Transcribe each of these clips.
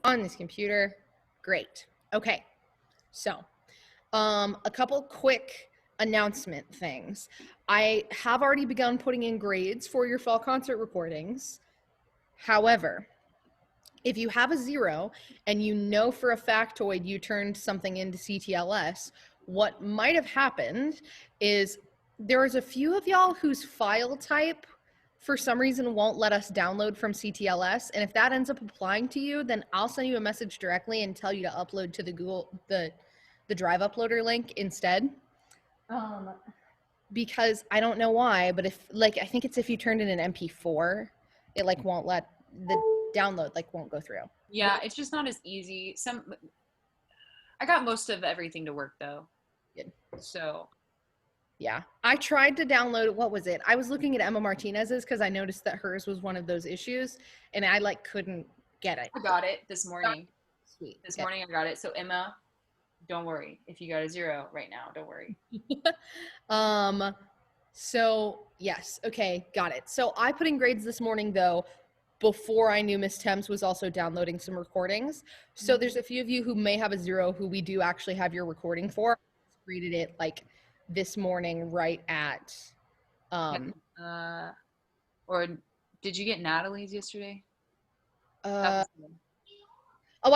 on this computer. Great. Okay. So, a couple quick announcement things. I have already begun putting in grades for your fall concert recordings. However, if you have a 0 and you know for a factoid you turned something into CTLS, what might have happened is there was a few of y'all whose file type for some reason won't let us download from CTLS, and if that ends up applying to you, then I'll send you a message directly and tell you to upload to the the Drive uploader link instead. Because I don't know why, but if I think it's if you turned in an MP4, it won't let the download won't go through. Yeah, it's just not as easy. I got most of everything to work though. Good. So yeah, I tried to download, what was it? I was looking at Emma Martinez's because I noticed that hers was one of those issues, and I couldn't get it. I got it this morning. Sweet. This morning I got it. So Emma, don't worry. If you got a 0 right now, don't worry. So yes, okay, got it. So I put in grades this morning though, before I knew Miss Thames was also downloading some recordings. So there's a few of you who may have a 0 who we do actually have your recording for. I graded it this morning right at or did you get Natalie's yesterday? I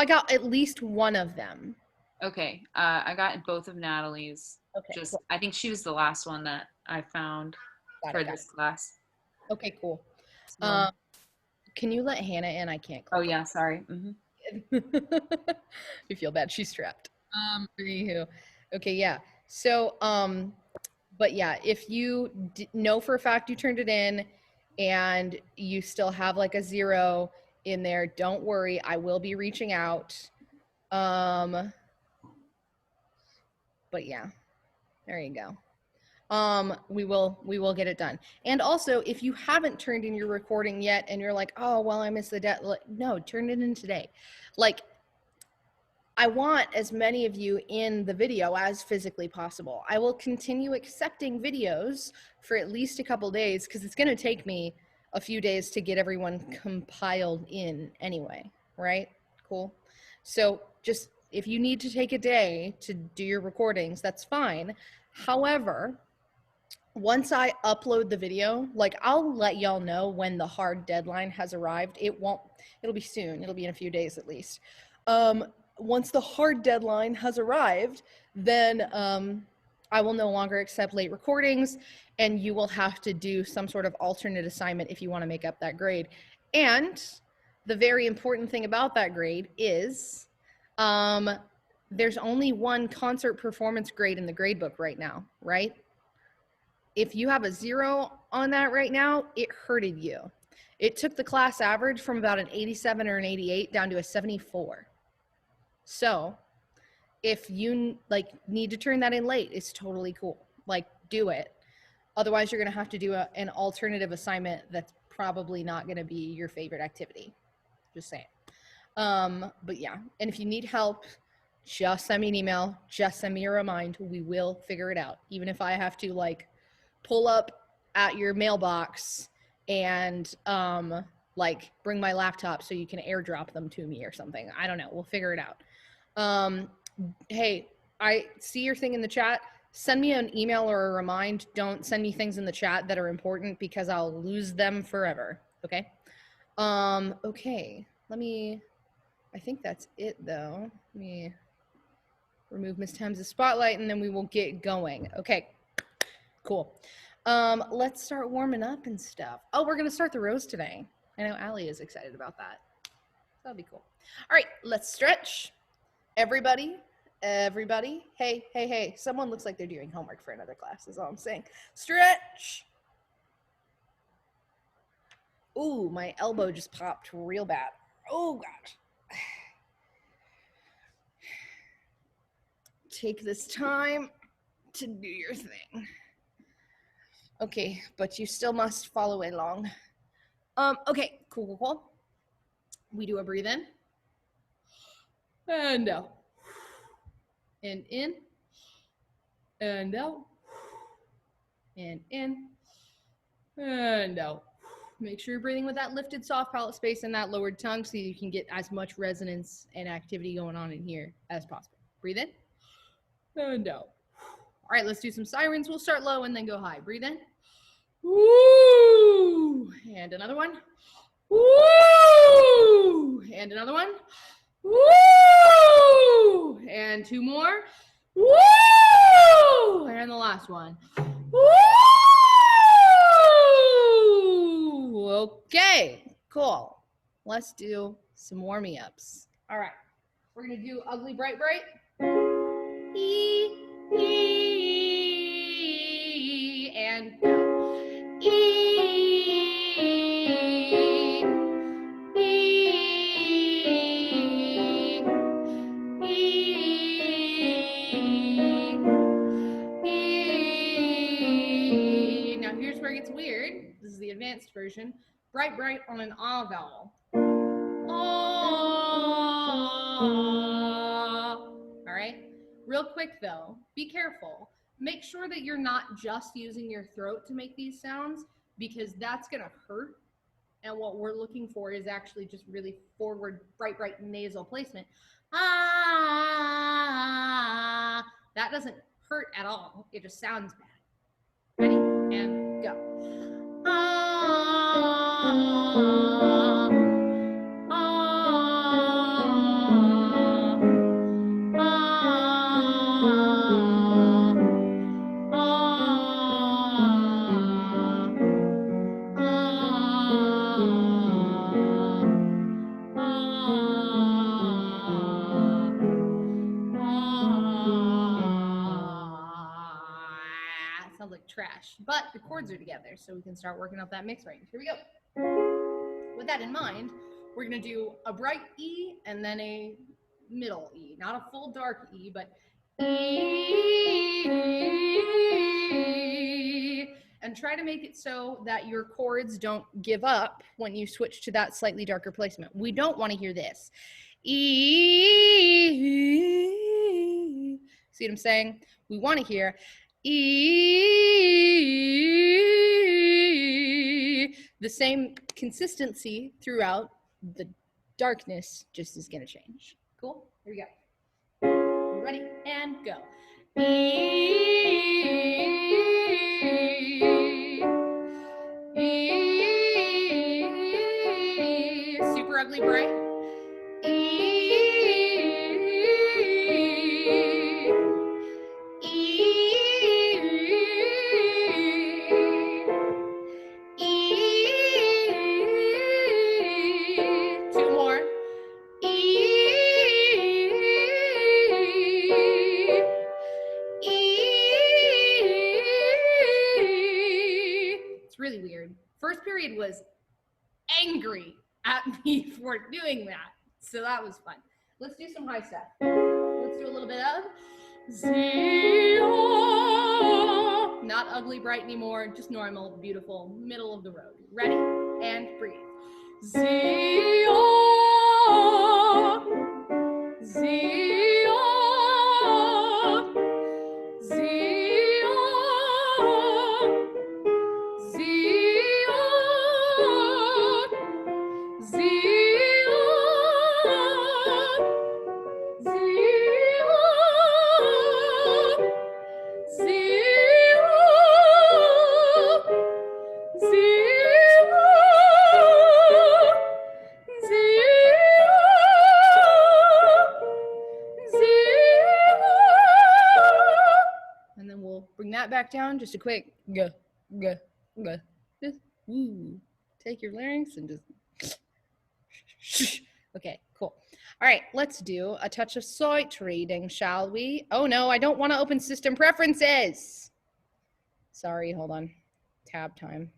got at least one of them. Okay. I got both of Natalie's. Okay. Just cool. I think she was the last one that I found for this class. Okay, cool. So, can you let Hannah in? I can't click. Oh yeah, sorry. You feel bad. She's trapped. Anywho. Okay, yeah. So, but yeah, if you know for a fact you turned it in and you still have a 0 in there, don't worry. I will be reaching out. But yeah, there you go. We will get it done. And also, if you haven't turned in your recording yet and you're like, oh, well, I missed the deadline. No, turn it in today. I want as many of you in the video as physically possible. I will continue accepting videos for at least a couple days because it's going to take me a few days to get everyone compiled in anyway, right? Cool. So just if you need to take a day to do your recordings, that's fine. However, once I upload the video, I'll let y'all know when the hard deadline has arrived. It'll be soon. It'll be in a few days at least. Once the hard deadline has arrived, then I will no longer accept late recordings, and you will have to do some sort of alternate assignment if you want to make up that grade. And the very important thing about that grade is there's only one concert performance grade in the gradebook right now, right? If you have a 0 on that right now, it hurted you. It took the class average from about an 87 or an 88 down to a 74. So if you need to turn that in late, it's totally cool. Do it. Otherwise, you're going to have to do an alternative assignment that's probably not going to be your favorite activity. Just saying. But yeah, and if you need help, just send me an email. Just send me a reminder. We will figure it out. Even if I have to pull up at your mailbox and bring my laptop so you can airdrop them to me or something. I don't know. We'll figure it out. Hey, I see your thing in the chat. Send me an email or a remind. Don't send me things in the chat that are important because I'll lose them forever. Okay. Okay. I think that's it though. Let me remove Miss Thames' spotlight and then we will get going. Okay. Cool. Let's start warming up and stuff. Oh, we're gonna start the rows today. I know Allie is excited about that. That'll be cool. All right, let's stretch. Everybody, hey. Someone looks like they're doing homework for another class, is all I'm saying. Stretch. Ooh, my elbow just popped real bad. Oh, God. Take this time to do your thing. Okay, but you still must follow along. Okay, cool. We do a breathe in. And out. And in. And out. And in. And out. Make sure you're breathing with that lifted soft palate space and that lowered tongue so you can get as much resonance and activity going on in here as possible. Breathe in and out. All right, let's do some sirens. We'll start low and then go high. Breathe in. Woo! And another one. Woo! And another one. Woo! And two more. Woo! And the last one. Woo! Okay, cool. Let's do some warming ups. All right, we're gonna do ugly bright bright. E, E, and E, E, E, E. Now here's where it gets weird. This is the advanced version. Bright bright on an ah vowel. All right. Real quick though, be careful. Make sure that you're not just using your throat to make these sounds, because that's gonna hurt. And what we're looking for is actually just really forward, bright, bright nasal placement. Ah, that doesn't hurt at all. It just sounds bad. Ready? And go. Ah. Sounds like trash, but the chords are together, so we can start working up that mix range. Here we go. With that in mind, we're gonna do a bright E and then a middle E, not a full dark E, but E, and try to make it so that your chords don't give up when you switch to that slightly darker placement. We don't want to hear this. E. See what I'm saying? We want to hear E. The same consistency throughout. The darkness just is going to change. Cool? Here we go. Ready? And go. E. Super ugly bright. Two more. It's really weird. First period was angry at me for doing that, so that was fun. Let's do some high stuff. Let's do a little bit of Zio. Not ugly bright anymore, just normal, beautiful, middle of the road. Ready? And breathe. Zio. Zio. Zio. Zio. Zio. And then we'll bring that back down. Just a quick go, go, go. Just woo. Take your larynx and just. Okay, cool. All right, let's do a touch of sight reading, shall we? Oh no, I don't want to open system preferences. Sorry, hold on. Tab time.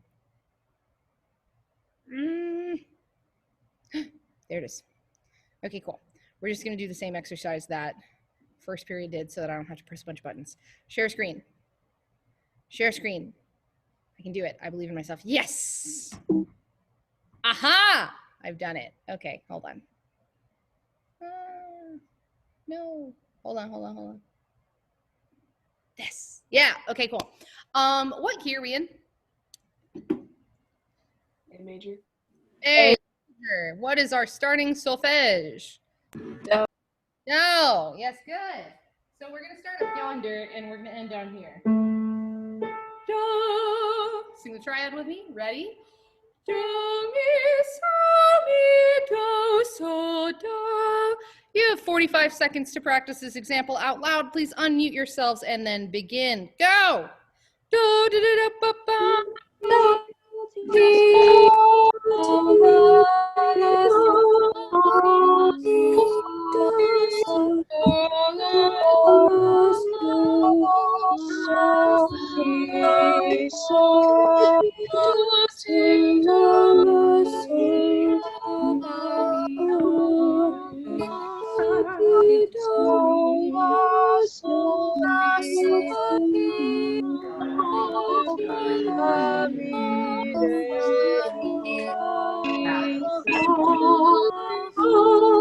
There it is. Okay, cool. We're just going to do the same exercise that first period did so that I don't have to press a bunch of buttons. Share screen. Share screen. I can do it. I believe in myself. Yes! Aha! I've done it. Okay, hold on. No. Hold on. This. Yeah, okay, cool. What key are we in? major. A major. What is our starting solfege? Do. No. Yes, good. So we're going to start up yonder and we're going to end down here. Do. Sing the triad with me. Ready? Do, mi, so, mi, do, so, do. You have 45 seconds to practice this example out loud. Please unmute yourselves and then begin. Go. Do, do, do, do, ba, ba.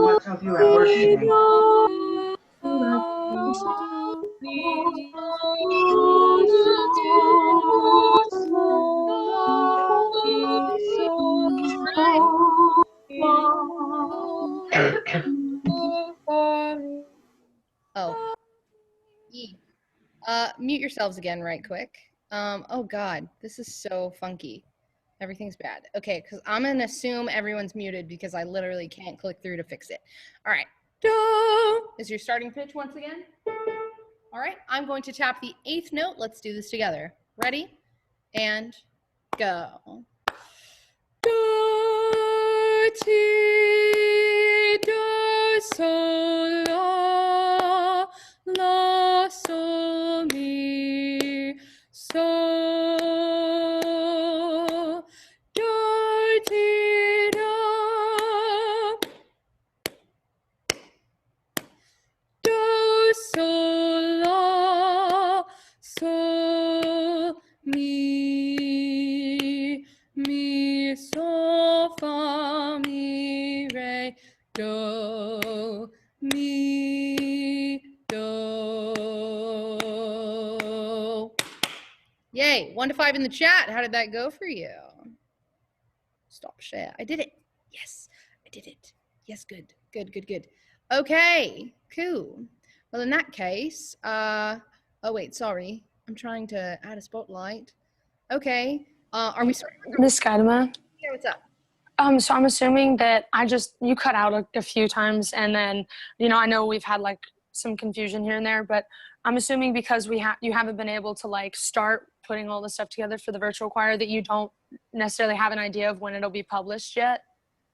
What's up you at work today? Oh. E. Mute yourselves again right quick. Oh God, this is so funky. Everything's bad. Okay, because I'm gonna assume everyone's muted because I literally can't click through to fix it. All right. Do is your starting pitch once again. All right, I'm going to tap the 8th note. Let's do this together. Ready? And go. Do, ti, do, sol, la, la, sol, mi, sol, do, ti, do, do, sol, la, sol, mi, sol, fa, mi, re, do, mi, do. Yay, 1 to 5 in the chat. How did that go for you? Stop share. I did it. Yes, I did it. Yes, good, good, good, good. Okay, cool. Well, in that case, oh wait, sorry. I'm trying to add a spotlight. Okay, are we starting? Miss Skidema? Yeah, what's up? So I'm assuming that you cut out a few times, and then, I know we've had like some confusion here and there, but I'm assuming because you haven't been able to like start putting all the stuff together for the virtual choir that you don't necessarily have an idea of when it'll be published yet.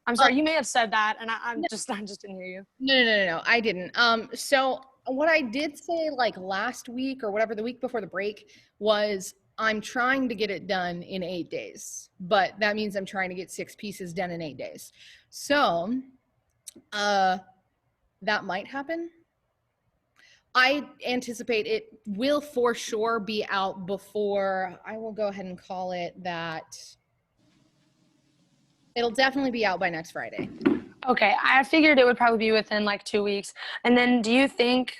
I'm sorry, you may have said that, and I just didn't hear you. No, I didn't. So what I did say like last week or whatever, the week before the break, was I'm trying to get it done in 8 days, but that means I'm trying to get 6 pieces done in 8 days. So, that might happen. I anticipate it will for sure be out before, I will go ahead and call it that. It'll definitely be out by next Friday. Okay, I figured it would probably be within like 2 weeks. And then do you think,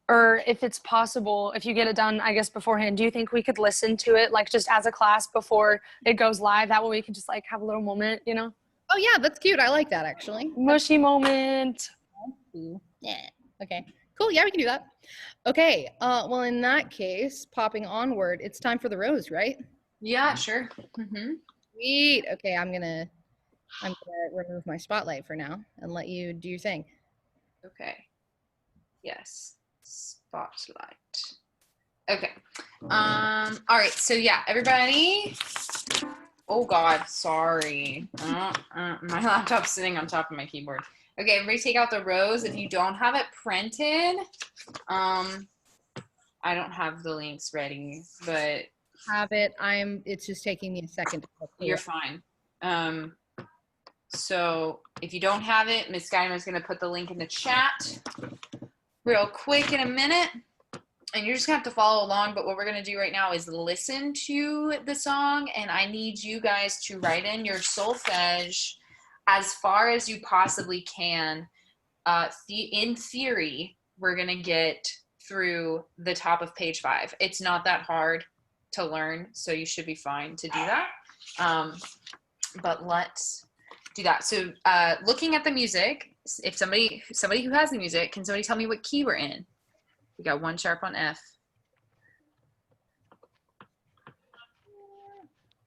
or if it's possible, if you get it done, I guess beforehand, do you think we could listen to it like just as a class before it goes live? That way we can just like have a little moment, Oh yeah, that's cute. I like that actually. Mushy moment. Yeah. Okay. Cool. Yeah, we can do that. Okay. Well, in that case, popping onward, it's time for the rose, right? Yeah, sure. Sweet. Okay, I'm gonna remove my spotlight for now and let you do your thing. Okay. Yes. Spotlight. Okay. All right. So yeah, everybody. Oh God, sorry. My laptop's sitting on top of my keyboard. Okay, everybody take out the rose. If you don't have it printed, I don't have the links ready, but Have it. It's just taking me a second to click through you're it. fine. So if you don't have it, Miss Geimer is going to put the link in the chat real quick in a minute. And you're just going to have to follow along. But what we're going to do right now is listen to the song. And I need you guys to write in your solfege as far as you possibly can. In theory, we're going to get through the top of page 5. It's not that hard to learn, so you should be fine to do that. but let's do that. So looking at the music, if somebody who has the music, can somebody tell me what key we're in? We got 1 sharp on F.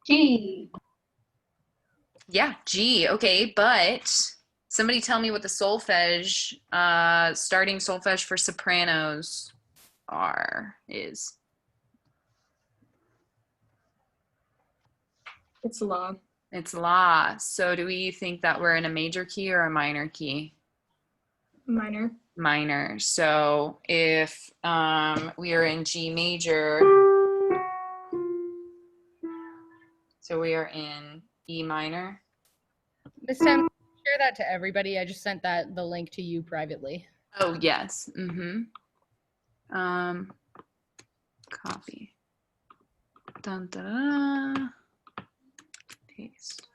G. Yeah, G. Okay, but somebody tell me what the solfege, starting solfege for sopranos is. It's La. It's La. So do we think that we're in a major key or a minor key? Minor. Minor. So if we are in G major, so we are in E minor. This time, share that to everybody. I just sent the link to you privately. Oh yes. Copy. Dun, dun, dun. Paste.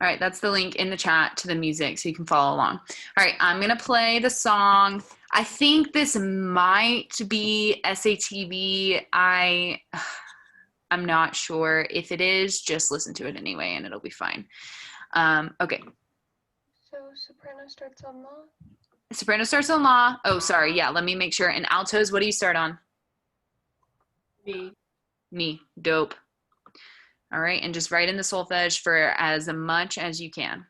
All right, that's the link in the chat to the music so you can follow along. All right, I'm gonna play the song. I think this might be SATB. I'm not sure. If it is, just listen to it anyway and it'll be fine. Okay. So soprano starts on La? Soprano starts on La. Oh, sorry. Yeah, let me make sure. And altos, what do you start on? B. Me. Dope. All right, and just write in the solfege for as much as you can.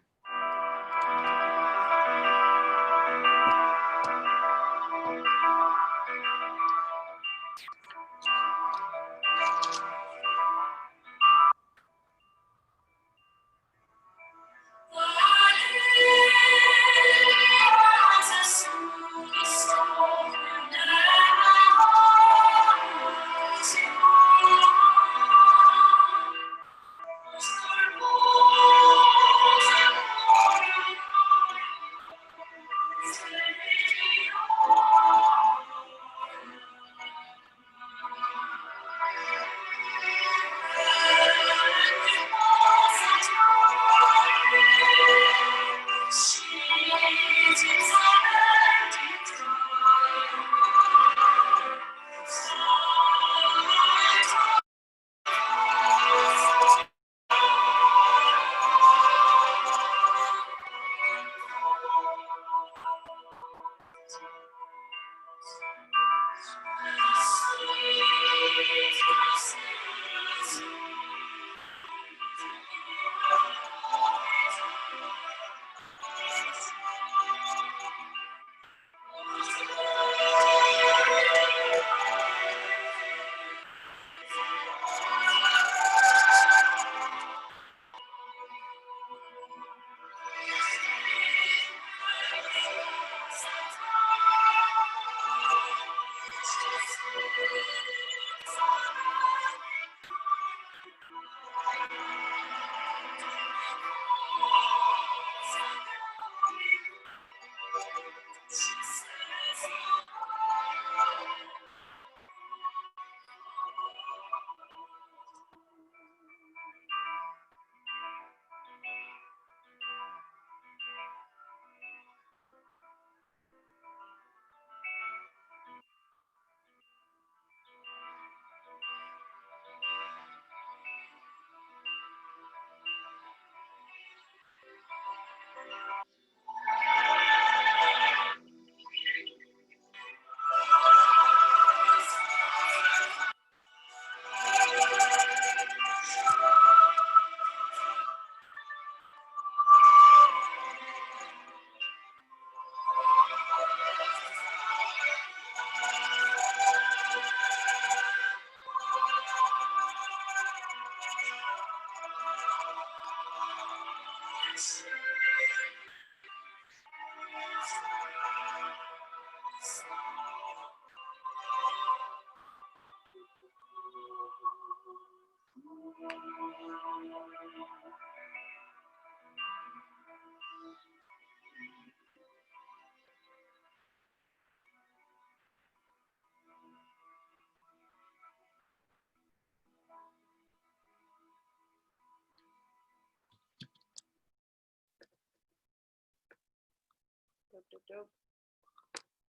Dope, dope, dope.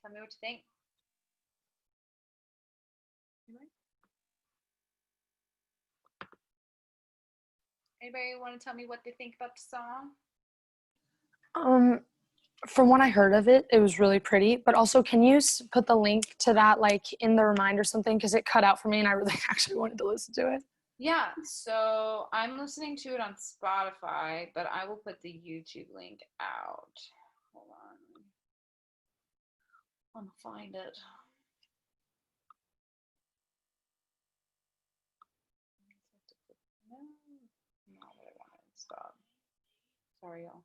Tell me what you think. Anybody want to tell me what they think about the song? From what I heard of it, it was really pretty. But also, can you put the link to that like in the reminder or something? Because it cut out for me, and I really actually wanted to listen to it. Yeah, so I'm listening to it on Spotify, but I will put the YouTube link out. Hold on. I want to find it. No, not what I wanted. Stop. Sorry, y'all.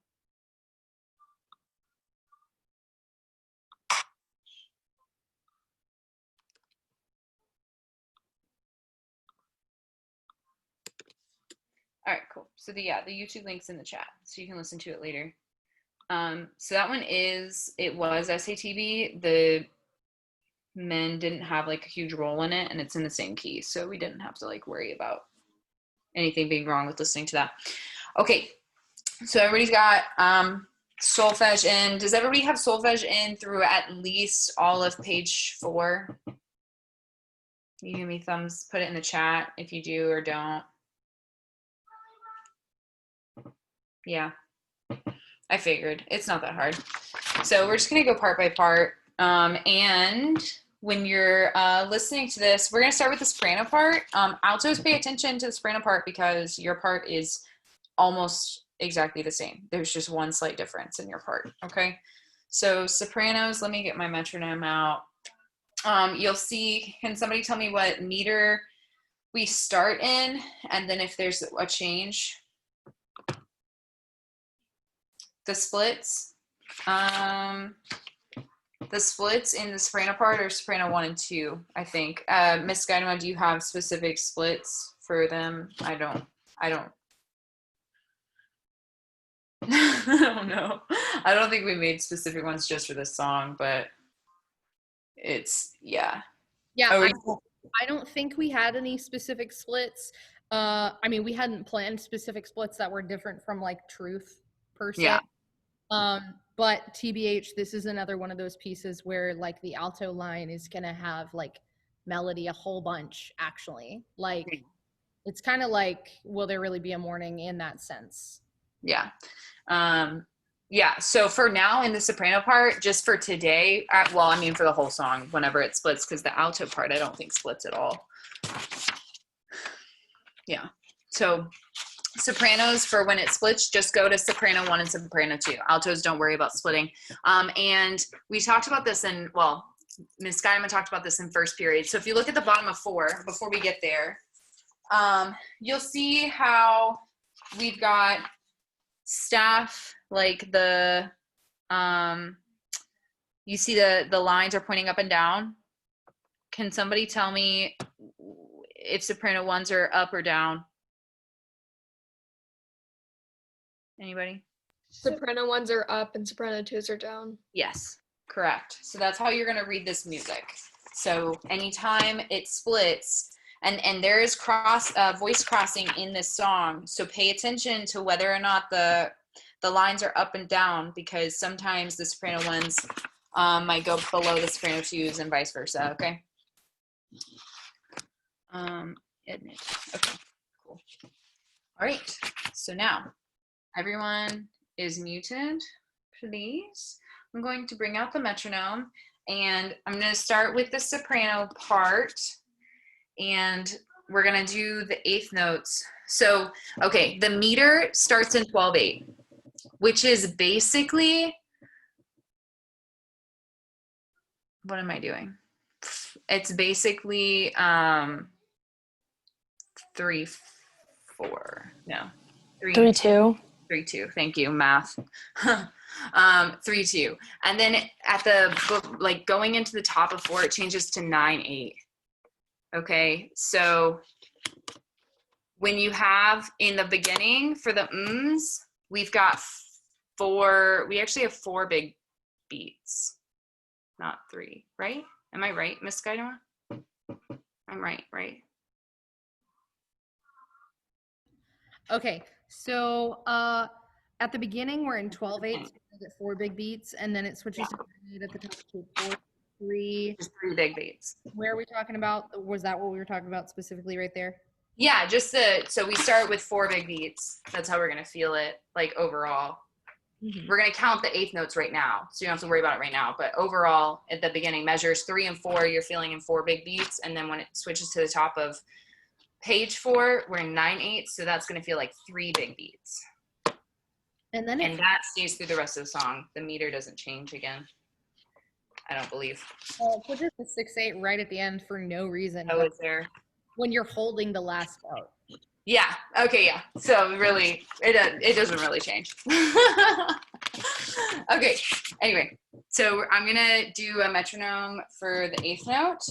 All right, cool. So the YouTube link's in the chat, so you can listen to it later. So that one it was SATB. The men didn't have like a huge role in it, and it's in the same key, so we didn't have to like worry about anything being wrong with listening to that. Okay, so everybody's got solfege in. Does everybody have solfege in through at least all of page 4? You give me thumbs, put it in the chat if you do or don't. Yeah, I figured. It's not that hard. So we're just going to go part by part. And when you're listening to this, we're going to start with the soprano part. Altos, pay attention to the soprano part because your part is almost exactly the same. There's just one slight difference in your part, okay? So sopranos, let me get my metronome out. You'll see, can somebody tell me what meter we start in, and then if there's a change? The splits. The splits in the soprano part are soprano 1 and 2, I think. Miss Guidema, do you have specific splits for them? I don't. I don't know. I don't think we made specific ones just for this song, but it's, yeah. Yeah, Oh, I don't think we had any specific splits. I mean, we hadn't planned specific splits that were different from like truth per se. Yeah. But TBH, this is another one of those pieces where like the alto line is gonna have like melody a whole bunch actually. Like it's kind of like, will there really be a morning in that sense? Yeah. Yeah, so for now in the soprano part, just for today, well, I mean for the whole song, whenever it splits, because the alto part I don't think splits at all. Yeah, so sopranos, for when it splits, just go to soprano 1 and soprano 2. Altos, don't worry about splitting. And we talked about this in, well, Ms. Guidema talked about this in first period. So if you look at the bottom of 4, before we get there, you'll see how we've got staff, like the, you see the lines are pointing up and down. Can somebody tell me if soprano 1s are up or down? Anybody? Soprano 1s are up and soprano 2s are down. Yes, correct. So that's how you're going to read this music. So anytime it splits, and there is voice crossing in this song, so pay attention to whether or not the lines are up and down, because sometimes the soprano 1s might go below the soprano 2s and vice versa, okay? Admit. Okay, cool. All right, so now everyone is muted, please. I'm going to bring out the metronome, and I'm going to start with the soprano part, and we're going to do the 8th notes. So, okay, the meter starts in 12/8, which is basically, what am I doing? It's basically 3/4. No, 3/2. 3/2. Thank you, math. 3/2. And then at the, like, going into the top of 4, it changes to 9/8. Okay, so when you have in the beginning for the ms, we've got 4. We actually have 4 big beats, not 3, right? Am I right, Miss Guidema? I'm right, right? Okay, so at the beginning we're in 12/8, so we get 4 big beats, and then it switches to 9/8 at the top to 4, 3. Just 3 big beats. Where are we talking about? Was that what we were talking about specifically right there? Yeah, so we start with 4 big beats. That's how we're gonna feel it, like overall. We're gonna count the eighth notes right now, so you don't have to worry about it right now. But overall, at the beginning, measures 3 and 4, you're feeling in 4 big beats, and then when it switches to the top of page 4, we're in 9/8, so that's gonna feel like 3 big beats. And then that stays through the rest of the song. The meter doesn't change again, I don't believe. put just a 6/8 right at the end for no reason. Oh, is there? When you're holding the last note. Yeah. Okay. Yeah. So really, it doesn't really change. Okay. Anyway, so I'm gonna do a metronome for the 8th note,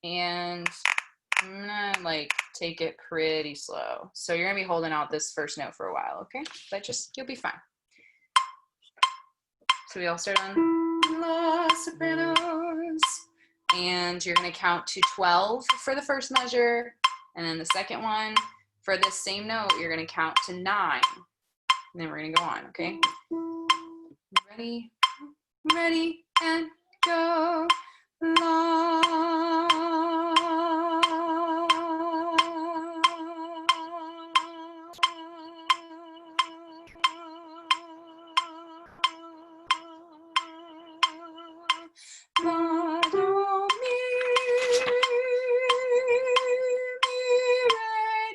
and I'm gonna like take it pretty slow. So you're gonna be holding out this first note for a while, okay? But you'll be fine. So we all start on La sopranos, and you're gonna count to 12 for the first measure, and then the second one for this same note, you're gonna count to 9, and then we're gonna go on, okay? Ready, ready, and go. La. La, do, mi, re,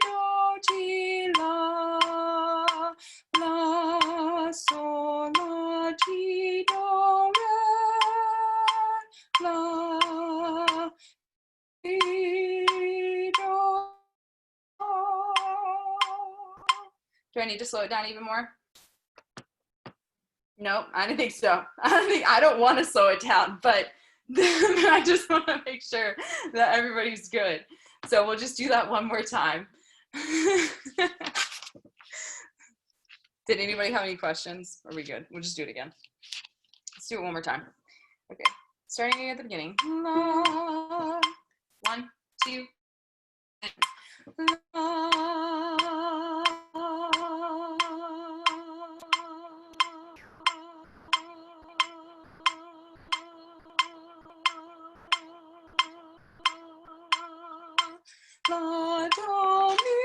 do, ti, la, la, sol, la, ti, do, re, la, ti, do. Do I need to slow it down even more? Nope, I don't think so. I don't want to slow it down, but I just want to make sure that everybody's good. So we'll just do that one more time. Did anybody have any questions? Are we good? We'll just do it again. Let's do it one more time. Okay, starting at the beginning. La, 1, 2, and la. La, do, mi,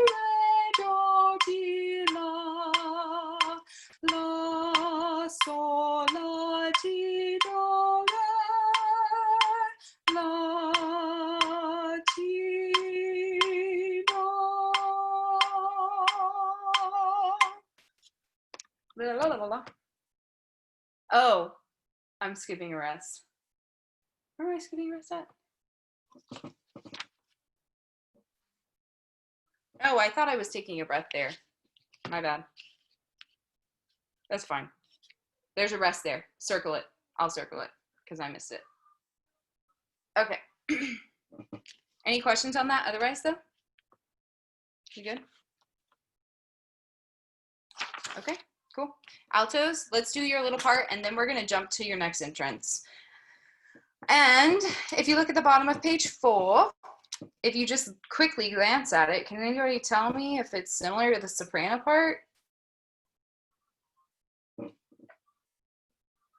re, do, ti, la, la, sol, la, ti, do, re, la, ti, do. La, la, la, la, la. Oh, I'm skipping a rest. Where am I skipping a rest at? Oh, I thought I was taking a breath there. My bad. That's fine. There's a rest there. Circle it. I'll circle it because I missed it. Okay. Any questions on that otherwise, though? You good? Okay, cool. Altos, let's do your little part, and then we're going to jump to your next entrance. And if you look at the bottom of page 4, if you just quickly glance at it, can anybody tell me if it's similar to the soprano part?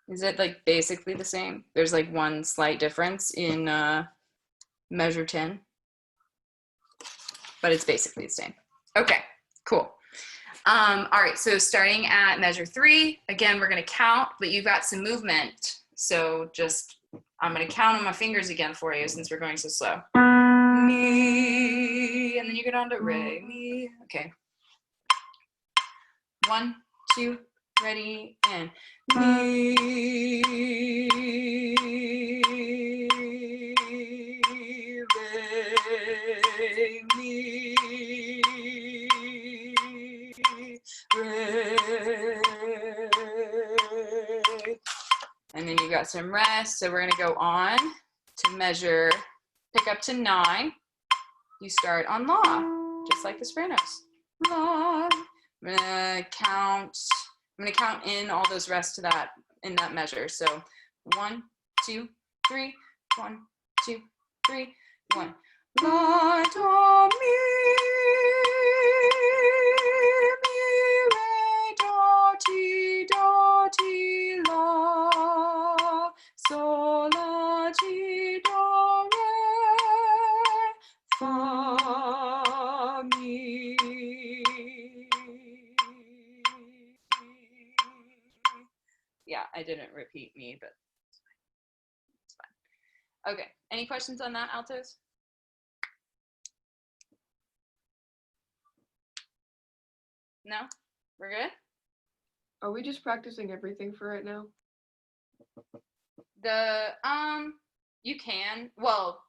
Is it like basically the same? There's like one slight difference in measure 10, but it's basically the same. Okay, cool. All right, so starting at measure 3, again, we're gonna count, but you've got some movement. So just, I'm gonna count on my fingers again for you since we're going so slow. Mi, and then you go down to re, mi. Okay. 1, 2, ready, and mi, re, mi, re. And then you got some rest, so we're gonna go on to measure, pick up to 9. You start on la, just like the sopranos. La. I'm gonna count in all those rests to that, in that measure. So 1, 2, 3, 1, 2, 3, 1. La, do, mi, re, do, ti, la, sol, la, ti, do, yeah, I didn't repeat me, but it's fine. Okay, any questions on that, altos? No? We're good? Are we just practicing everything for right now? You can, well,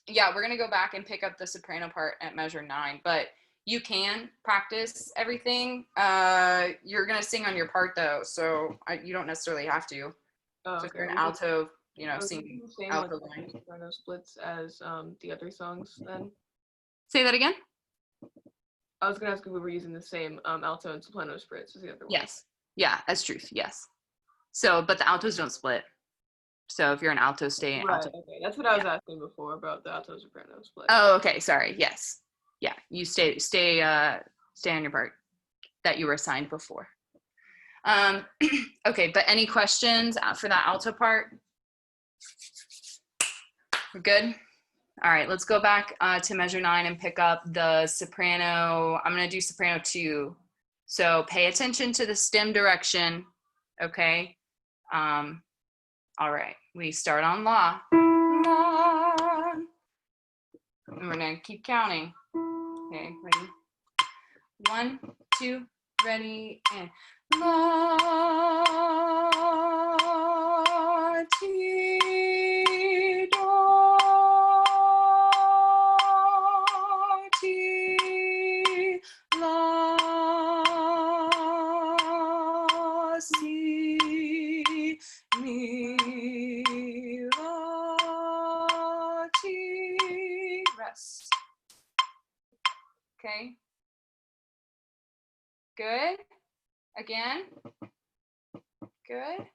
yeah, we're gonna go back and pick up the soprano part at measure 9, but you can practice everything. You're gonna sing on your part though, so you don't necessarily have to. Oh, So if okay. you're an alto, Are we sing using the same alto line. soprano splits as the other songs then? Say that again? I was gonna ask if we were using the same alto and soprano splits as the other one. Yes. Yeah, as truth, yes. So, but the altos don't split. So if you're an alto, stay an Right, alto. okay. That's what I was asking before about the alto soprano split. Oh, okay, sorry, yes. Yeah, you stay on your part that you were assigned before. Okay, but any questions for that alto part? We're good? All right, let's go back to measure 9 and pick up the soprano. I'm gonna do soprano 2. So pay attention to the stem direction, okay? All right, we start on la. La. And we're gonna keep counting. Okay, ready? 1, 2, ready, and la, ti, do, ti, la, si, mi, la, ti. Rest. Okay. Good. Again. Good.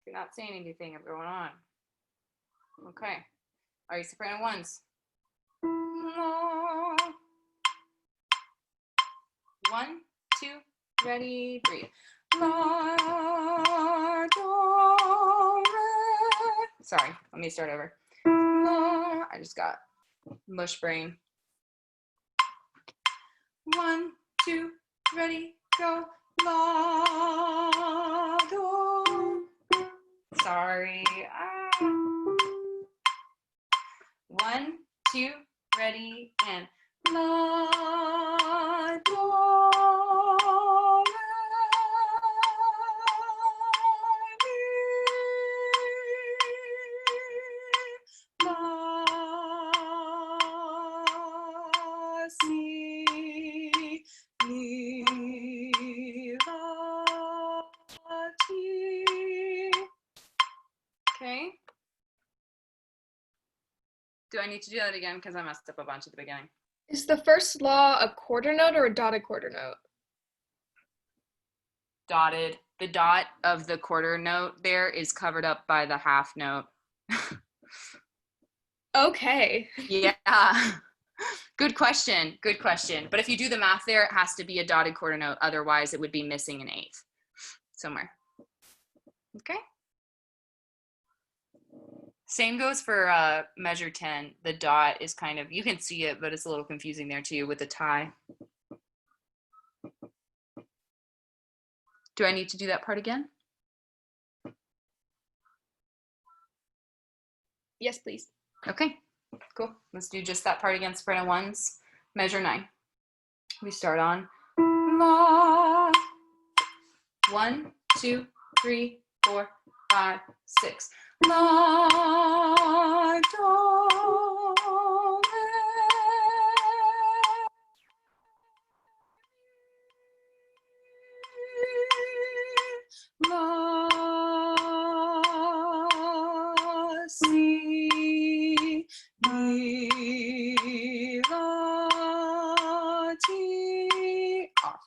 You're not saying anything of going on. Okay. All right, soprano 1s. 1, 2, ready, breathe. La, do, re. Sorry, let me start over. La, I just got mush brain. 1, 2, ready, go. La, do. Sorry. 1, 2, ready, and la, do, re, mi, la, si, mi, la, ti. Okay. Do I need to do that again? Because I messed up a bunch at the beginning. Is the first law a quarter note or a dotted quarter note? Dotted. The dot of the quarter note there is covered up by the half note. Okay. Yeah. Good question. Good question. But if you do the math there, it has to be a dotted quarter note. Otherwise, it would be missing an eighth somewhere. Okay. Same goes for measure 10. The dot is kind of, you can see it, but it's a little confusing there too with the tie. Do I need to do that part again? Yes, please. Okay, cool. Let's do just that part again, soprano 1s, measure 9. We start on la. 1, 2, 3, 4, 5, 6. La, do, re, la, si, mi, la, ti. Off.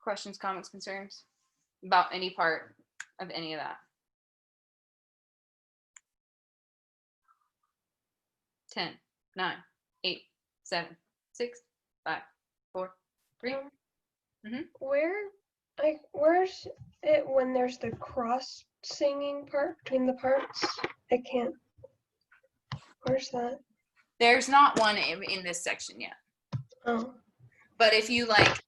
Questions, comments, concerns about any part of any of that? 10, 9, 8, 7, 6, 5, 4, 3. Where's it when there's the cross singing part between the parts? I can't. Where's that? There's not one in this section yet. Oh. But if you like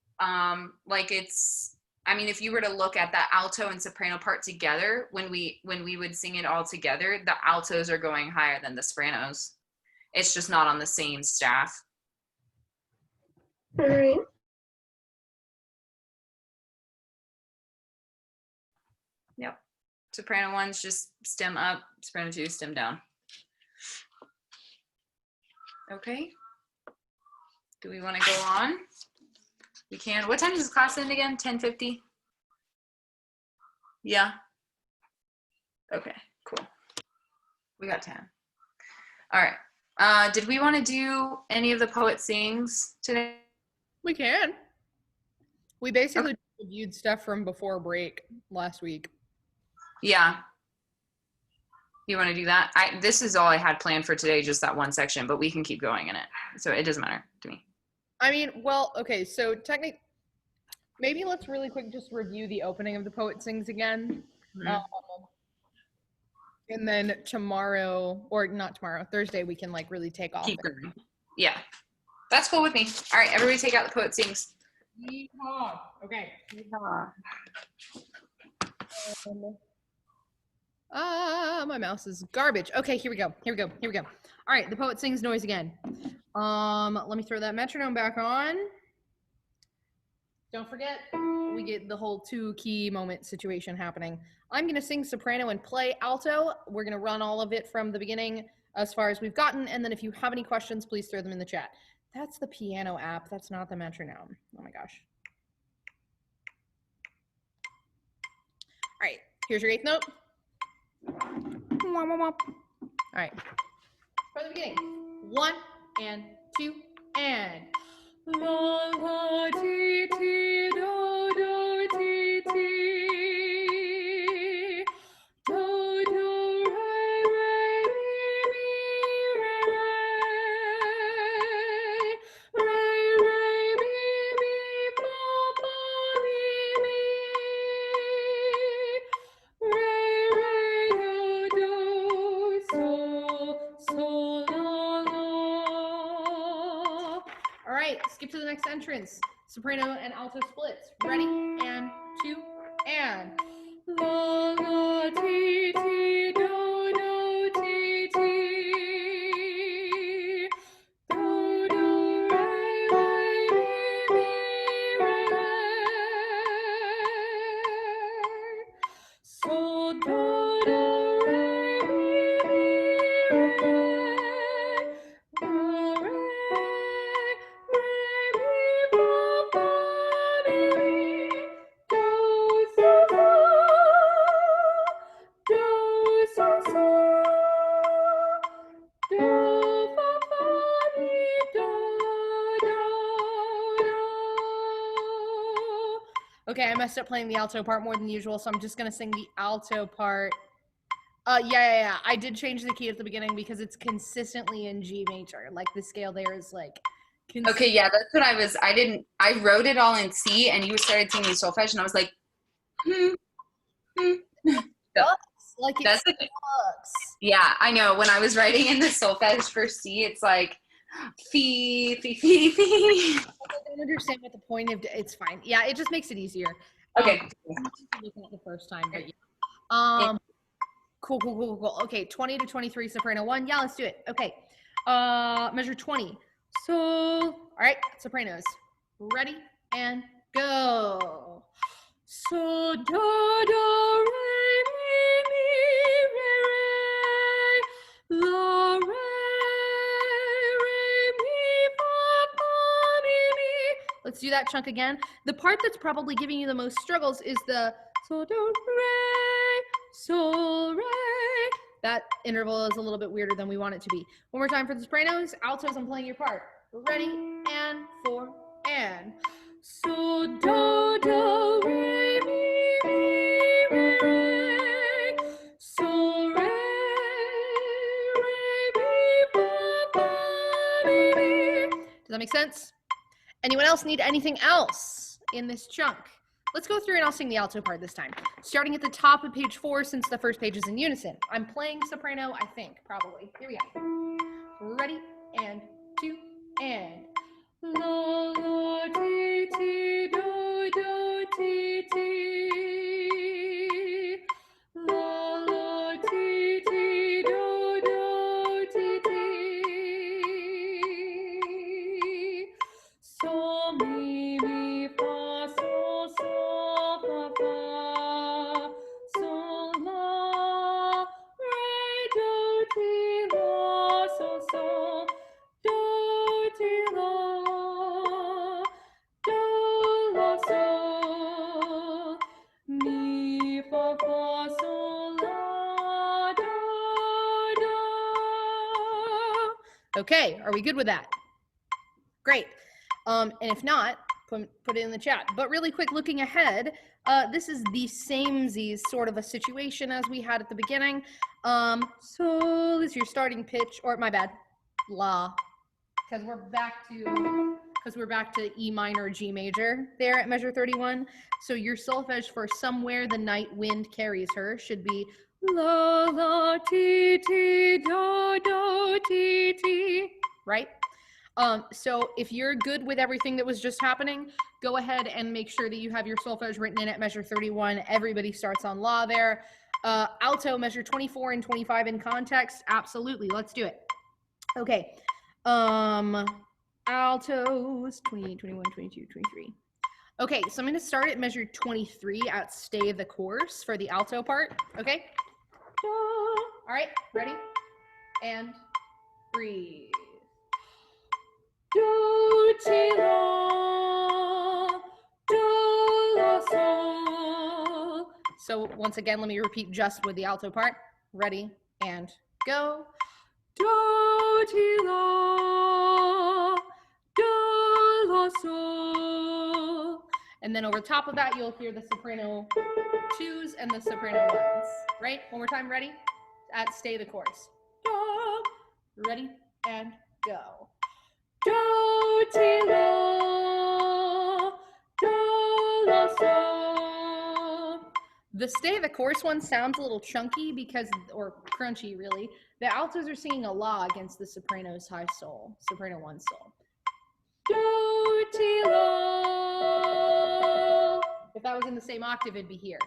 it's, I mean, if you were to look at that alto and soprano part together, when we would sing it all together, the altos are going higher than the sopranos. It's just not on the same staff. All right. Yep. Soprano 1's just stem up, soprano 2 stem down. Okay. Do we want to go on? We can. What time does class end again? 10:50? Yeah. Okay, cool. We got 10. All right. Did we want to do any of the poet sings today? We can. We basically reviewed stuff from before break last week. Yeah. You want to do that? This is all I had planned for today, just that one section, but we can keep going in it. So it doesn't matter to me. I mean, well, okay, so technically, maybe let's really quick just review the opening of the Poet Sings again. Mhm. And then tomorrow, or not tomorrow, Thursday, we can like really take off. Keep going. Yeah. That's cool with me. All right, everybody take out the Poet Sings. Yeehaw. Okay. My mouse is garbage. Okay, here we go. All right, the Poet Sings noise again. Let me throw that metronome back on. Don't forget, we get the whole 2 key moment situation happening. I'm gonna sing soprano and play alto. We're gonna run all of it from the beginning as far as we've gotten, and then if you have any questions, please throw them in the chat. That's the piano app, that's not the metronome. Oh my gosh. All right, here's your 8th note. All right, from the beginning. 1 and 2 and. La la ti ti do do ti ti do do re re mi re mi fa fa mi do so la la. All right, skip to the next entrance. Soprano and alto splits. Ready? And 2 and. La la ti ti do do ti ti. Do do re re mi re. So do do re mi re. Do re. Okay, I messed up playing the alto part more than usual, so I'm just gonna sing the alto part. Yeah. I did change the key at the beginning because it's consistently in G major. Like the scale there is like. Okay, yeah, that's what I wrote it all in C, and you started singing solfege, and I was like, Like it That's sucks. Yeah, I know. When I was writing in the solfege for C, it's like fee, fee, fee, fee. I don't understand what the point of it's fine. Yeah, it just makes it easier. Okay. Looking at the first time, but yeah. Cool. Okay, 20 to 23 soprano 1. Yeah, let's do it. Okay. Measure 20. So, all right, sopranos. Ready and go. So do do re mi la re mi fa fa mi. Let's do that chunk again. The part that's probably giving you the most struggles is the so do re so re. That interval is a little bit weirder than we want it to be. One more time for the sopranos. Altos, I'm playing your part. Ready and 4 and. So do do re mi re so re mi fa fa mi. Does that make sense? Anyone else need anything else in this chunk? Let's go through and I'll sing the alto part this time. Starting at the top of page 4 since the first page is in unison. I'm playing soprano, I think, probably. Here we go. Ready and 2 and. La la Okay, are we good with that? Great. And if not, put it in the chat. But really quick, looking ahead, this is the samesies sort of a situation as we had at the beginning. Sol is your starting pitch, or my bad, La, because we're back to E minor, G major there at measure 31. So your solfege for Somewhere the Night Wind Carries Her should be la la ti ti do do ti ti, right? So if you're good with everything that was just happening, go ahead and make sure that you have your solfege written in at measure 31. Everybody starts on la there. Alto, measure 24 and 25 in context. Absolutely, let's do it. Okay. Altos, 20, 21, 22, 23. Okay, so I'm going to start at measure 23 at stay the course for the alto part. Okay. All right, ready? And breathe. Do, ti, la, do, la, sol. So once again, let me repeat just with the alto part. Ready, and go. Do, ti, la, do, la, sol. And then over top of that, you'll hear the soprano twos and the soprano ones. Right? One more time, ready? At stay the course. Do, ready, and go. Do, ti, la, do, la, sol. The stay the course one sounds a little chunky or crunchy really. The altos are singing a la against the soprano's high sol, soprano one sol. Do, ti, la. If that was in the same octave, it'd be here,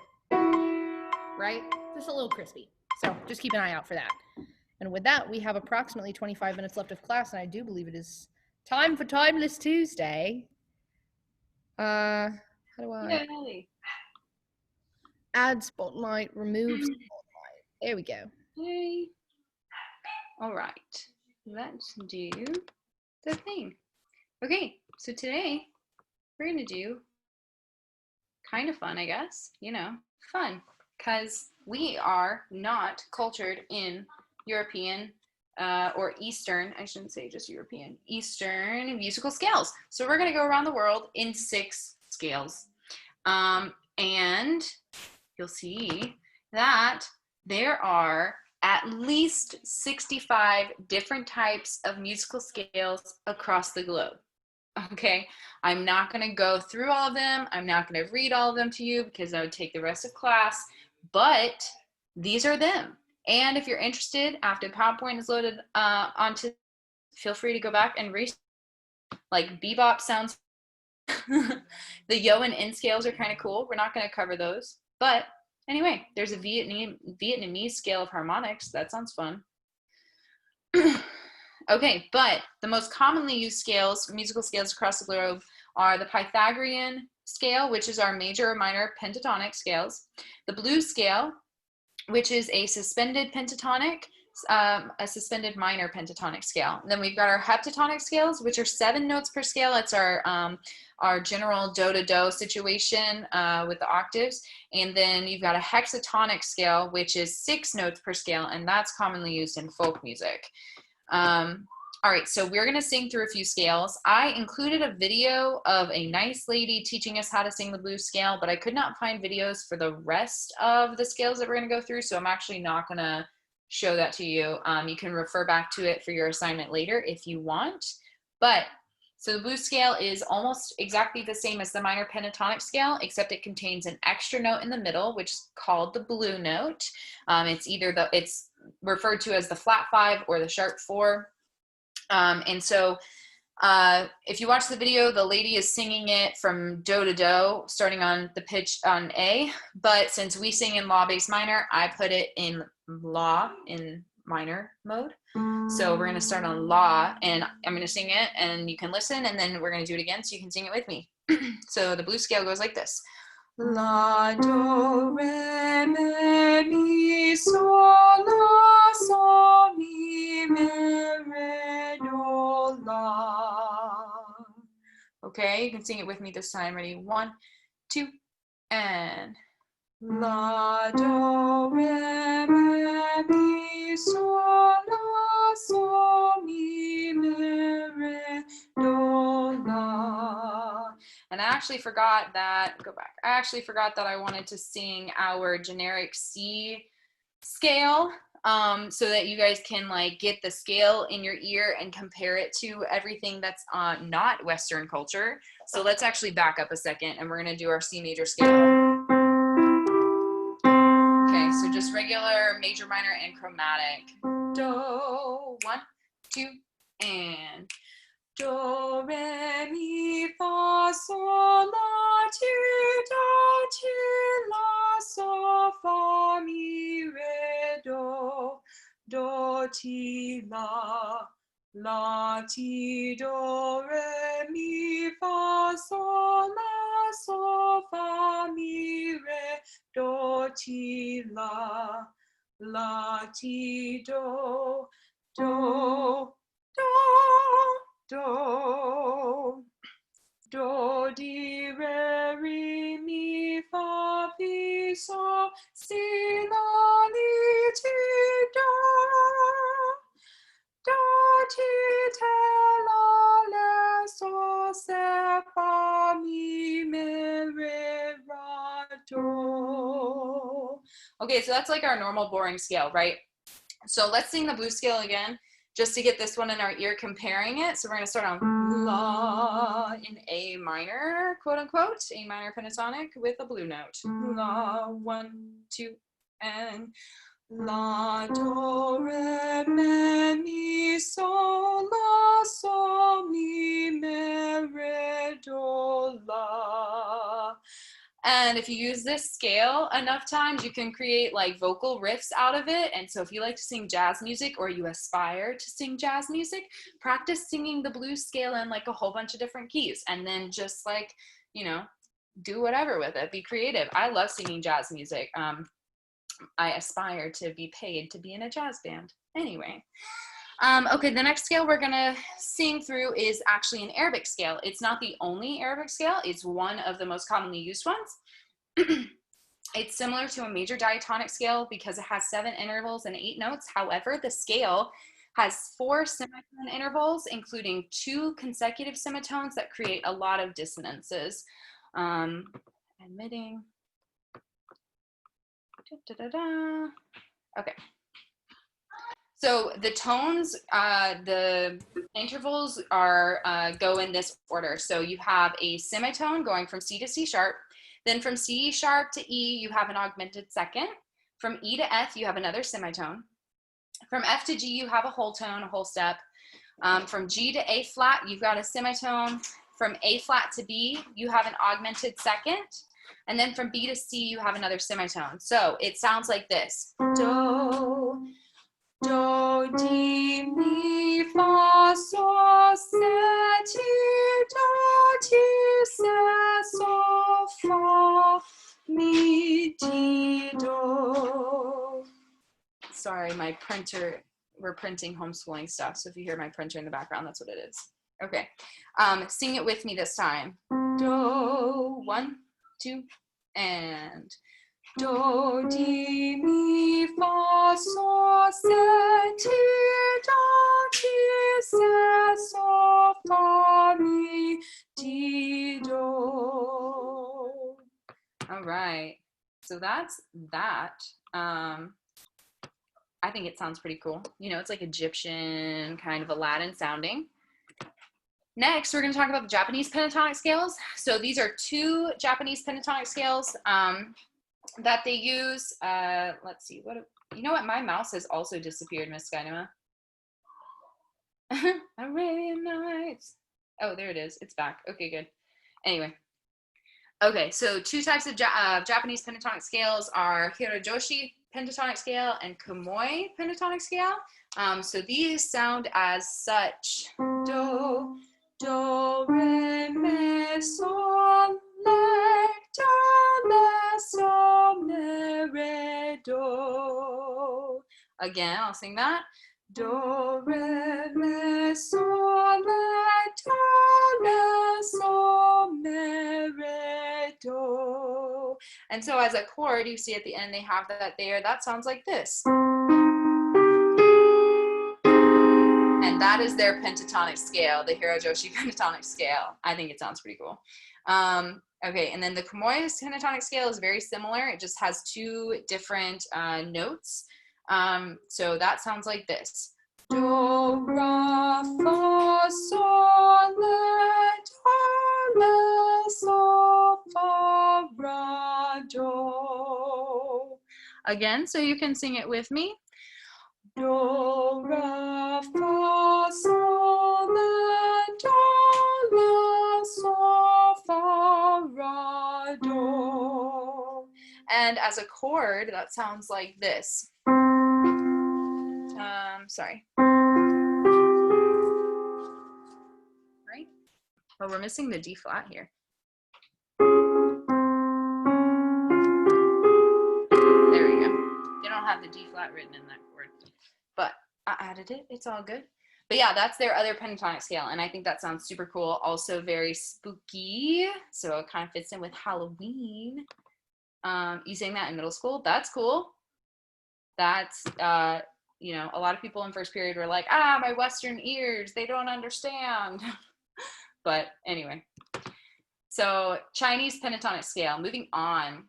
right? Just a little crispy. So just keep an eye out for that. And with that, we have approximately 25 minutes left of class, and I do believe it is time for Timeless Tuesday. How do I add spotlight, remove spotlight? There we go. Yay. All right, let's do the thing. Okay, so today we're gonna do kind of fun, I guess, fun, because we are not cultured in European or Eastern, I shouldn't say just European, Eastern musical scales. So we're gonna go around the world in 6 scales. And you'll see that there are at least 65 different types of musical scales across the globe. Okay, I'm not going to go through all of them. I'm not going to read all of them to you because that would take the rest of class, but these are them. And if you're interested, after the PowerPoint is loaded onto, feel free to go back and read. Like bebop sounds. The yo and in scales are kind of cool. We're not going to cover those, but anyway, there's a Vietnamese scale of harmonics. That sounds fun. Okay, but the most commonly used musical scales across the globe are the Pythagorean scale, which is our major or minor pentatonic scales, the blues scale, which is a suspended pentatonic, a suspended minor pentatonic scale. And then we've got our heptatonic scales, which are 7 notes per scale. It's our general do to do situation with the octaves. And then you've got a hexatonic scale, which is 6 notes per scale, and that's commonly used in folk music. All right, so we're gonna sing through a few scales. I included a video of a nice lady teaching us how to sing the blues scale, but I could not find videos for the rest of the scales that we're gonna go through, so I'm actually not gonna show that to you. You can refer back to it for your assignment later if you want. But so the blues scale is almost exactly the same as the minor pentatonic scale, except it contains an extra note in the middle, which is called the blue note. It's referred to as the flat 5 or the sharp 4. And so if you watch the video, the lady is singing it from do to do, starting on the pitch on A. But since we sing in la bass minor, I put it in la in minor mode. So we're going to start on la, and I'm going to sing it, and you can listen, and then we're going to do it again so you can sing it with me. So the blues scale goes like this. La, do, re, mi, mi, sol, la, sol, mi, re, do, la. Okay, you can sing it with me this time. Ready? 1, 2, and la, do, re, mi, sol, la, sol, mi, re, do, la. And I actually forgot that, go back. I actually forgot that I wanted to sing our generic C scale, so that you guys can like get the scale in your ear and compare it to everything that's not Western culture. So let's actually back up a second and we're gonna do our C major scale. Okay, so just regular major, minor, and chromatic. Do, 1, 2, and do, re, mi, fa, sol, la, ti, do, la, sol, fa, mi, re, do, ti, la, ti, do, re, mi, fa, sol, la, fa, mi, re, do, ti, la, ti, do, do, di, re, re, mi, fa, fi, sol, si, la, li, ti, do, ti, te, la, le, sol, se, fa, mi, me, re, ra, do. Okay, so that's like our normal boring scale, right? So let's sing the blues scale again, just to get this one in our ear comparing it. So we're going to start on la in A minor, quote unquote, A minor pentatonic with a blue note. La, 1, 2, and la, do, re, mi, sol, la, sol, mi, me, re, do, la. And if you use this scale enough times, you can create like vocal riffs out of it. And so if you like to sing jazz music or you aspire to sing jazz music, practice singing the blues scale in like a whole bunch of different keys. And then just like, you know, do whatever with it. Be creative. I love singing jazz music. I aspire to be paid to be in a jazz band. Anyway. Okay, the next scale we're gonna sing through is actually an Arabic scale. It's not the only Arabic scale, it's one of the most commonly used ones. It's similar to a major diatonic scale because it has 7 intervals and 8 notes. However, the scale has 4 semitone intervals, including 2 consecutive semitones that create a lot of dissonances. Admitting. Okay. So the tones, the intervals are go in this order. So you have a semitone going from C to C sharp. Then from C sharp to E, you have an augmented second. From E to F, you have another semitone. From F to G, you have a whole tone, a whole step. From G to A flat, you've got a semitone. From A flat to B, you have an augmented second. And then from B to C, you have another semitone. So it sounds like this. Do, do, di, mi, fa, sol, se, ti, do, ti, se, sol, fa, mi, ti, do. Sorry, my printer, we're printing homeschooling stuff. So if you hear my printer in the background, that's what it is. Okay, sing it with me this time. Do, 1, 2, and do, di, mi, fa, sol, se, ti, do, ti, se, sol, fa, mi, ti, do. All right, so that's that. I think it sounds pretty cool. You know, it's like Egyptian, kind of Aladdin sounding. Next, we're going to talk about the Japanese pentatonic scales. So these are 2 Japanese pentatonic scales that they use. Let's see, you know what? My mouse has also disappeared, Miss Skynema. Arabian Nights. Oh, there it is. It's back. Okay, good. Anyway. Okay, so 2 types of Japanese pentatonic scales are Hirajoshi pentatonic scale and Komoi pentatonic scale. So these sound as such. Do, do, re, mi, sol, la, do, la, sol, mi, re, do. Again, I'll sing that. Do, re, mi, sol, la, do, la, sol, mi, re, do. And so as a chord, you see at the end they have that there. That sounds like this. that is their pentatonic scale, the Hirajoshi pentatonic scale. I think it sounds pretty cool. Okay, and then the Quemoy pentatonic scale is very similar. It just has 2 different notes. So that sounds like this. Do, ra, fa, sol, la, do, la, sol, fa, ra, do. Again, so you can sing it with me. Do, ra, fa, sol, la, do, la, sol, fa, ra, do. And as a chord, that sounds like this. Sorry. Right? Oh, we're missing the D flat here. There we go. They don't have the D flat written in that chord, but I added it. It's all good. But yeah, that's their other pentatonic scale, and I think that sounds super cool. Also very spooky, so it kind of fits in with Halloween. You sang that in middle school? That's cool. That's you know, a lot of people in first period were like, my Western ears, they don't understand. But anyway, so Chinese pentatonic scale, moving on.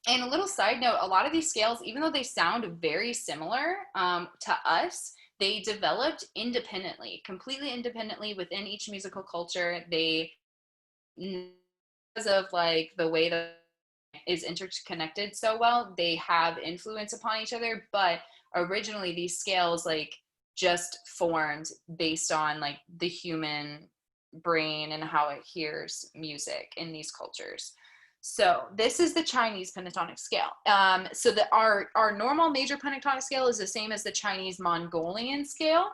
And a little side note, a lot of these scales, even though they sound very similar to us, they developed independently, completely independently within each musical culture. They, because of like the way that is interconnected so well, they have influence upon each other, but originally these scales like just formed based on like the human brain and how it hears music in these cultures. So this is the Chinese pentatonic scale. So our normal major pentatonic scale is the same as the Chinese Mongolian scale,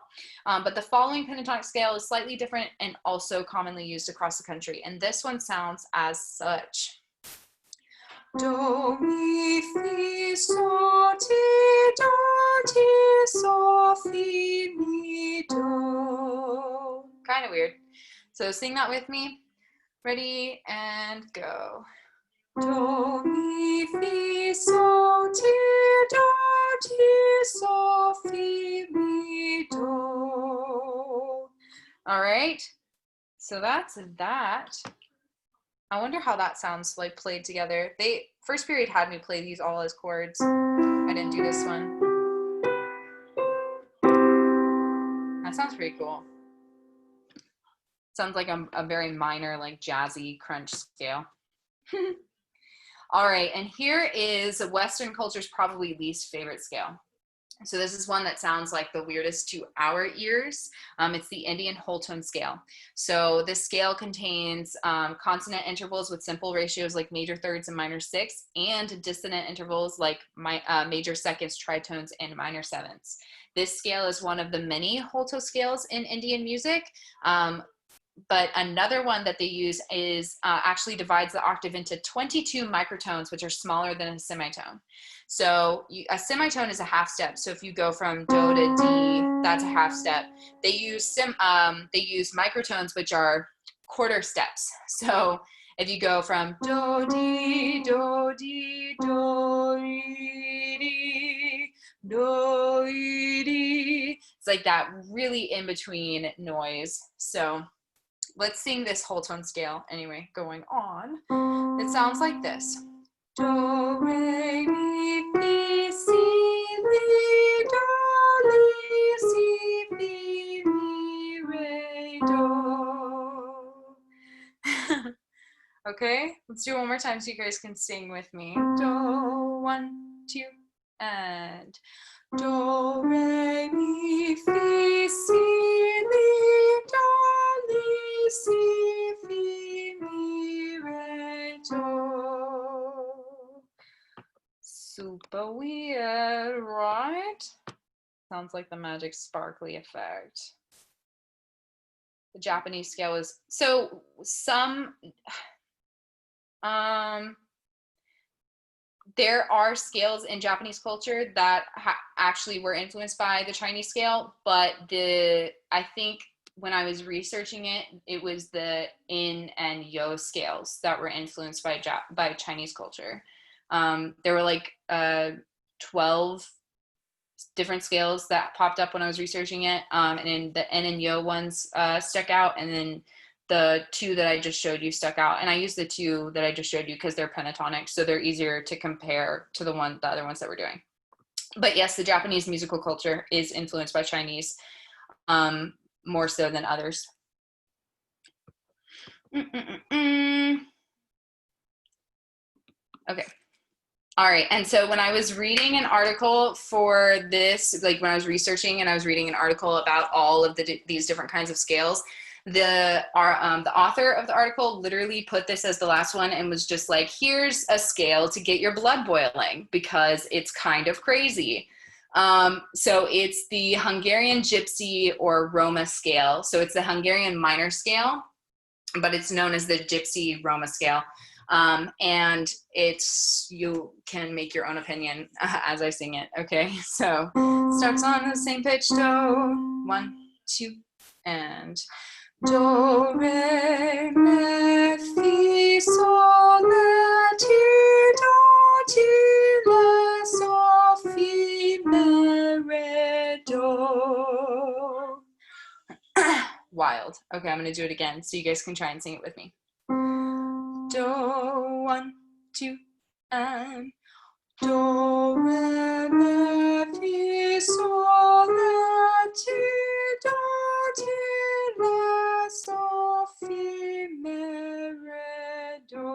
but the following pentatonic scale is slightly different and also commonly used across the country. And this one sounds as such. Do, mi, fi, so, ti, do, ti, so, fi, mi, do. Kind of weird. So sing that with me. Ready and go. Do, mi, fi, so, ti, do, ti, so, fi, mi, do. All right. So that's that. I wonder how that sounds like played together. First period had me play these all as chords. I didn't do this one. That sounds pretty cool. Sounds like a very minor, like jazzy crunch scale. All right, and here is Western culture's probably least favorite scale. So this is one that sounds like the weirdest to our ears. It's the Indian whole tone scale. So this scale contains consonant intervals with simple ratios like major thirds and minor sixths, and dissonant intervals like major seconds, tritones, and minor sevenths. This scale is one of the many whole tone scales in Indian music. But another one that they use is actually divides the octave into 22 microtones, which are smaller than a semitone. So a semitone is a half step. So if you go from do to D, that's a half step. They use microtones, which are quarter steps. So if you go from do D do D do re D do re D, it's like that really in between noise. So let's sing this whole tone scale anyway, going on. It sounds like this. Do, re, mi, fi, si, li, do, li, si, fi, mi, re, do. Okay, let's do it one more time so you guys can sing with me. Do, 1, 2, and do, re, mi, fi, si, li, do, li, si, fi, mi, re, do. Super weird, right? Sounds like the magic sparkly effect. The Japanese scale is, so some, there are scales in Japanese culture that actually were influenced by the Chinese scale, but I think when I was researching it, it was the in and yo scales that were influenced by Chinese culture. There were like 12 different scales that popped up when I was researching it. And then the N and Yo ones stuck out, and then the two that I just showed you stuck out. And I used the two that I just showed you because they're pentatonic, so they're easier to compare to the other ones that we're doing. But yes, the Japanese musical culture is influenced by Chinese, more so than others. Okay. All right. And so when I was reading an article for this, like when I was researching and I was reading an article about all of these different kinds of scales, the author of the article literally put this as the last one and was just like, here's a scale to get your blood boiling because it's kind of crazy. So it's the Hungarian Gypsy or Roma scale. So it's the Hungarian minor scale, but it's known as the Gypsy Roma scale. And you can make your own opinion as I sing it. Okay. So starts on the same pitch. Do, 1, 2, and do, re, mi, fi, sol, la, ti, do, ti, la, sol, fi, mi, re, do. Wild. Okay, I'm gonna do it again so you guys can try and sing it with me. Do, 1, 2, and do, re, mi, fi, sol, la, ti, do, ti, la, sol, fi, mi, re, do.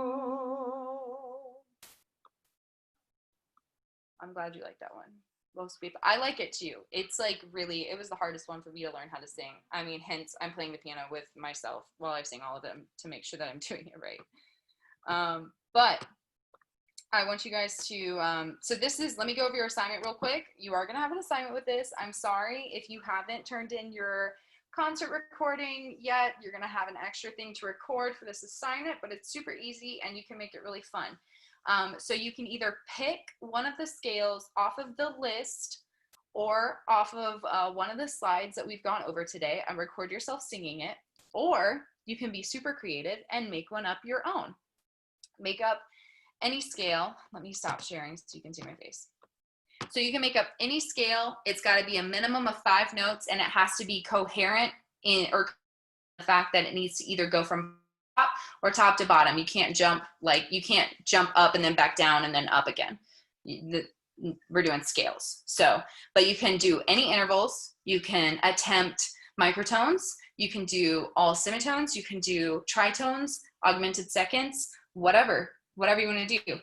I'm glad you like that one. Most people, I like it too. It's like really, it was the hardest one for me to learn how to sing. I mean, hence I'm playing the piano with myself while I sing all of them to make sure that I'm doing it right. But I want you guys to, so this is, let me go over your assignment real quick. You are gonna have an assignment with this. I'm sorry if you haven't turned in your concert recording yet. You're gonna have an extra thing to record for this assignment, but it's super easy and you can make it really fun. So you can either pick one of the scales off of the list or off of one of the slides that we've gone over today and record yourself singing it, or you can be super creative and make one up your own. Make up any scale. Let me stop sharing so you can see my face. So you can make up any scale. It's got to be a minimum of 5 notes and it has to be coherent or the fact that it needs to either go from top or top to bottom. You can't jump up and then back down and then up again. We're doing scales. So, but you can do any intervals. You can attempt microtones. You can do all semitones. You can do tritones, augmented seconds, whatever you want to do.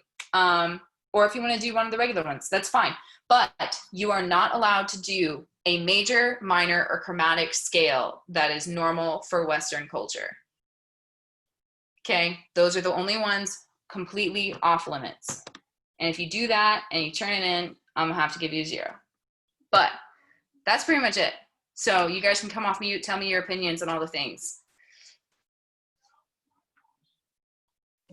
Or if you want to do one of the regular ones, that's fine. But you are not allowed to do a major, minor, or chromatic scale that is normal for Western culture. Okay, those are the only ones completely off limits. And if you do that and you turn it in, I'm gonna have to give you 0. But that's pretty much it. So you guys can come off mute, tell me your opinions on all the things.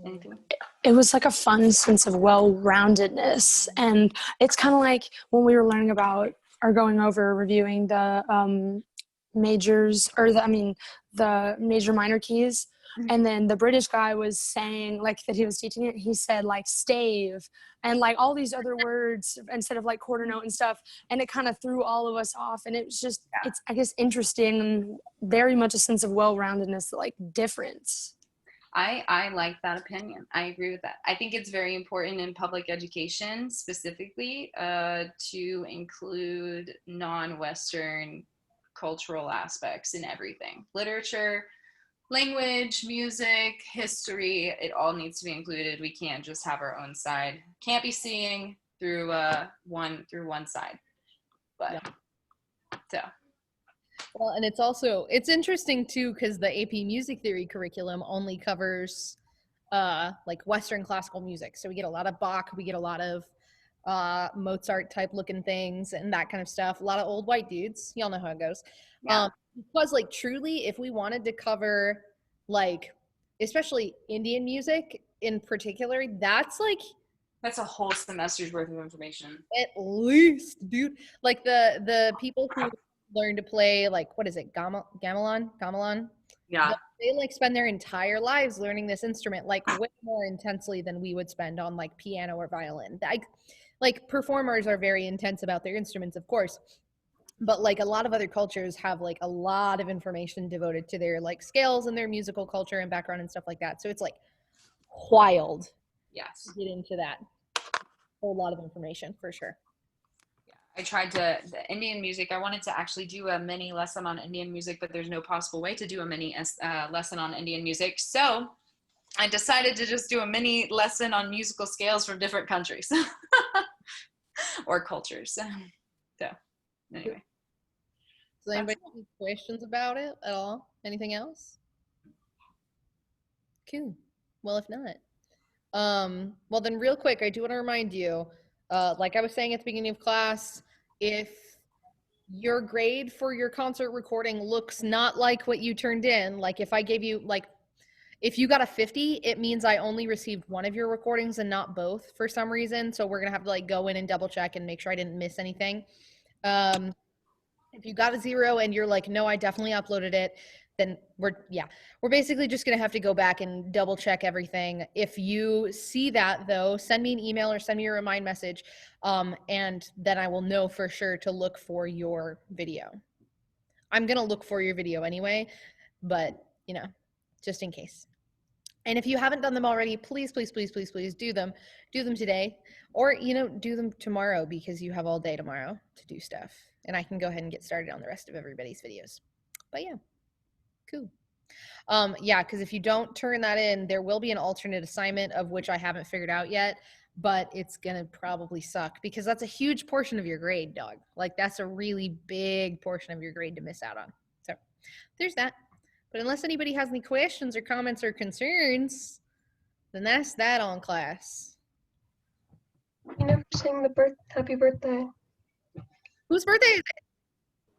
Anything? It was like a fun sense of well-roundedness, and it's kind of like when we were learning about or going over reviewing the majors or the major minor keys. And then the British guy was saying, like, that he was teaching it, he said like stave and like all these other words instead of like quarter note and stuff, and it kind of threw all of us off. And it was just, it's, I guess, interesting and very much a sense of well-roundedness, like difference. I like that opinion. I agree with that. I think it's very important in public education specifically to include non-Western cultural aspects in everything. Literature, language, music, history, it all needs to be included. We can't just have our own side. Can't be seeing through one side. But so. Well, and it's interesting too, because the AP Music Theory curriculum only covers like Western classical music. So we get a lot of Bach, we get a lot of Mozart type looking things and that kind of stuff. A lot of old white dudes. Y'all know how it goes. Yeah. Because like truly, if we wanted to cover like especially Indian music in particular, that's a whole semester's worth of information. At least, dude. Like the people who learn to play like what is it, gamelan? Yeah. They like spend their entire lives learning this instrument like way more intensely than we would spend on like piano or violin. like performers are very intense about their instruments, of course, but like a lot of other cultures have like a lot of information devoted to their like scales and their musical culture and background and stuff like that. So it's like wild Yes. to get into that. Whole lot of information for sure. I tried the Indian music. I wanted to actually do a mini lesson on Indian music, but there's no possible way to do a mini lesson on Indian music. So I decided to just do a mini lesson on musical scales from different countries or cultures. So anyway. Does anybody have any questions about it at all? Anything else? Cool. Well, if not, well then real quick, I do want to remind you, like I was saying at the beginning of class, if your grade for your concert recording looks not like what you turned in, like if I gave you, like, if you got a 50, it means I only received one of your recordings and not both for some reason. So we're gonna have to like go in and double check and make sure I didn't miss anything. If you got a 0 and you're like, no, I definitely uploaded it, then we're basically just gonna have to go back and double check everything. If you see that though, send me an email or send me a remind message, and then I will know for sure to look for your video. I'm gonna look for your video anyway, but you know, just in case. And if you haven't done them already, please, please, please, please, please do them. Do them today, or you know, do them tomorrow because you have all day tomorrow to do stuff. And I can go ahead and get started on the rest of everybody's videos. But yeah, cool. Yeah, because if you don't turn that in, there will be an alternate assignment of which I haven't figured out yet, but it's gonna probably suck because that's a huge portion of your grade, dog. Like that's a really big portion of your grade to miss out on. So there's that. But unless anybody has any questions or comments or concerns, then that's that on class. You never sing the happy birthday. Whose birthday is it?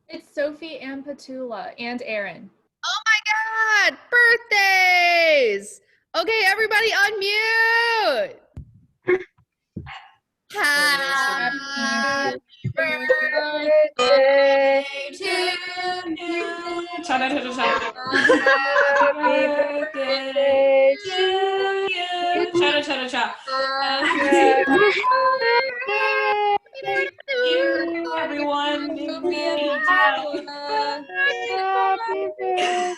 It's Sophie and Petula and Aaron. Oh my God, birthdays! Okay, everybody unmute. Happy birthday to you. Cha-cha-cha-cha. Happy birthday to you. Cha-cha-cha-cha. Happy birthday You, everyone. Happy birthday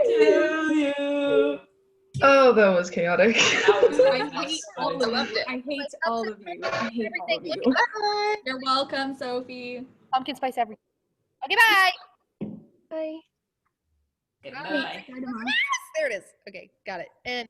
To you. Oh, that was chaotic. I hate all of loved you. it. I hate all of you. I hate all of you. Bye. You're welcome, Sophie. Pumpkin spice everything. Okay, bye. Bye. Goodbye. Bye, Demar. There it is. Okay, got it. And